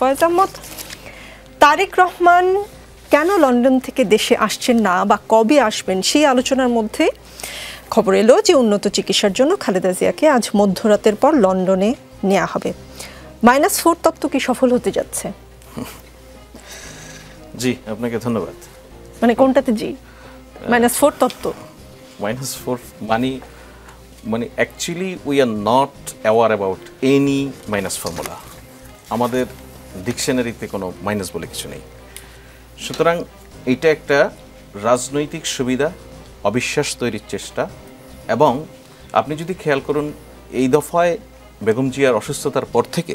ফয়েজ আহমদ, তারেক রহমান কেন লন্ডন থেকে দেশে আসছেন না বা কবে আসবেন সেই আলোচনার মধ্যে খবর এলো যে উন্নত চিকিৎসার জন্য খালেদা জিয়াকে আজ মধ্যরাতের পর লন্ডনে নেওয়া হবে। -4 তত্ত্ব কি সফল হতে যাচ্ছে? জি, আপনাকে ধন্যবাদ। মানে কোনটাতে জি? -4 তত্ত্ব। -4 মানে actually we are not aware about any minus formula. আমাদের ডিকশনারিতে কোনো মাইনাস বলে কিছু নেই। সুতরাং এটা একটা রাজনৈতিক সুবিধা, অবিশ্বাস তৈরির চেষ্টা। এবং আপনি যদি খেয়াল করুন, এই দফায় বেগম জিয়ার অসুস্থতার পর থেকে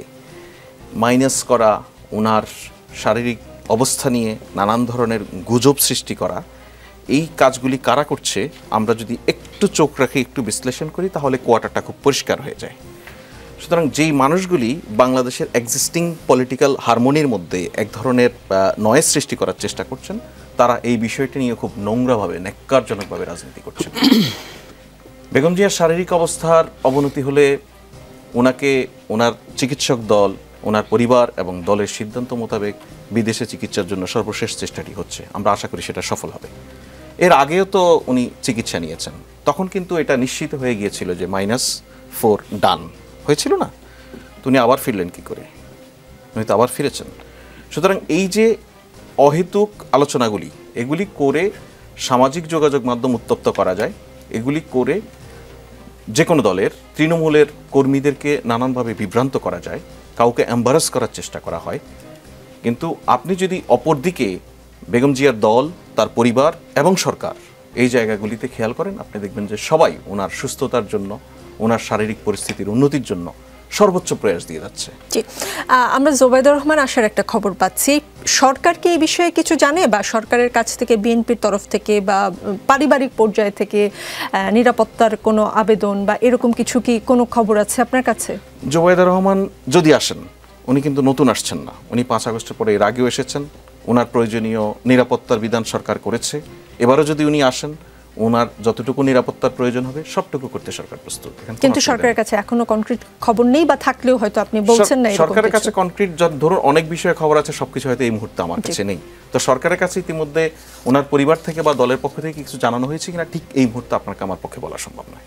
মাইনাস করা, ওনার শারীরিক অবস্থা নিয়ে নানান ধরনের গুজব সৃষ্টি করা, এই কাজগুলি কারা করছে আমরা যদি একটু চোখ রাখি, একটু বিশ্লেষণ করি, তাহলে কোয়াটারটা খুব পরিষ্কার হয়ে যায়। সুতরাং যেই মানুষগুলি বাংলাদেশের এক্সিস্টিং পলিটিক্যাল হারমোনির মধ্যে এক ধরনের নয়েজ সৃষ্টি করার চেষ্টা করছেন, তারা এই বিষয়টি নিয়ে খুব নোংরাভাবে, ন্যাক্কারজনকভাবে রাজনীতি করছেন। বেগম জিয়ার শারীরিক অবস্থার অবনতি হলে ওনাকে ওনার চিকিৎসক দল, ওনার পরিবার এবং দলের সিদ্ধান্ত মোতাবেক বিদেশে চিকিৎসার জন্য সর্বশেষ চেষ্টাটি হচ্ছে। আমরা আশা করি সেটা সফল হবে। এর আগেও তো উনি চিকিৎসা নিয়েছেন, তখন কিন্তু এটা নিশ্চিত হয়ে গিয়েছিল যে -4 ডান হয়েছিল না, তো উনি আবার ফিরলেন কি করে? উনি তো আবার ফিরেছেন। সুতরাং এই যে অহেতুক আলোচনাগুলি, এগুলি করে সামাজিক যোগাযোগ মাধ্যম উত্তপ্ত করা যায়, এগুলি করে যে কোনো দলের তৃণমূলের কর্মীদেরকে নানানভাবে বিভ্রান্ত করা যায়, কাউকে এম্বারাস করার চেষ্টা করা হয়। কিন্তু আপনি যদি অপরদিকে বেগম জিয়ার দল, তার পরিবার এবং সরকার এই জায়গাগুলিতে খেয়াল করেন, আপনি দেখবেন যে সবাই ওনার সুস্থতার জন্য, ওনার শারীরিক পরিস্থিতির উন্নতির জন্য সর্বোচ্চ প্রয়াস দিয়ে যাচ্ছে। জি, আমরা জোবাইদুর রহমান আসার একটা খবর পাচ্ছি। সরকার কি এই বিষয়ে কিছু জানে, বা সরকারের কাছ থেকে বিএনপির তরফ থেকে বা পারিবারিক পর্যায় থেকে নিরাপত্তার কোনো আবেদন বা এরকম কিছু কি কোনো খবর আছে আপনার কাছে? জোবাইদুর রহমান যদি আসেন, উনি কিন্তু নতুন আসছেন না। উনি 5 আগস্টের পরে এর আগেও এসেছেন, ওনার প্রয়োজনীয় নিরাপত্তার বিধান সরকার করেছে। এবারও যদি উনি আসেন, ওনার যতটুকু নিরাপত্তার প্রয়োজন হবে সবটুকু করতে সরকার প্রস্তুত। কিন্তু সরকারের কাছে এখনো কনক্রিট খবর নেই, বা থাকলেও হয়তো আপনি বলছেন না। সরকারের কাছে কনক্রিট ধরুন অনেক বিষয়ে খবর আছে, সবকিছু হয়তো এই মুহূর্তে আমার কাছে নেই। তো সরকারের কাছে ইতিমধ্যে ওনার পরিবার থেকে বা দলের পক্ষ থেকে কিছু জানানো হয়েছে কিনা ঠিক এই মুহূর্তে আপনাকে আমার পক্ষে বলা সম্ভব নয়।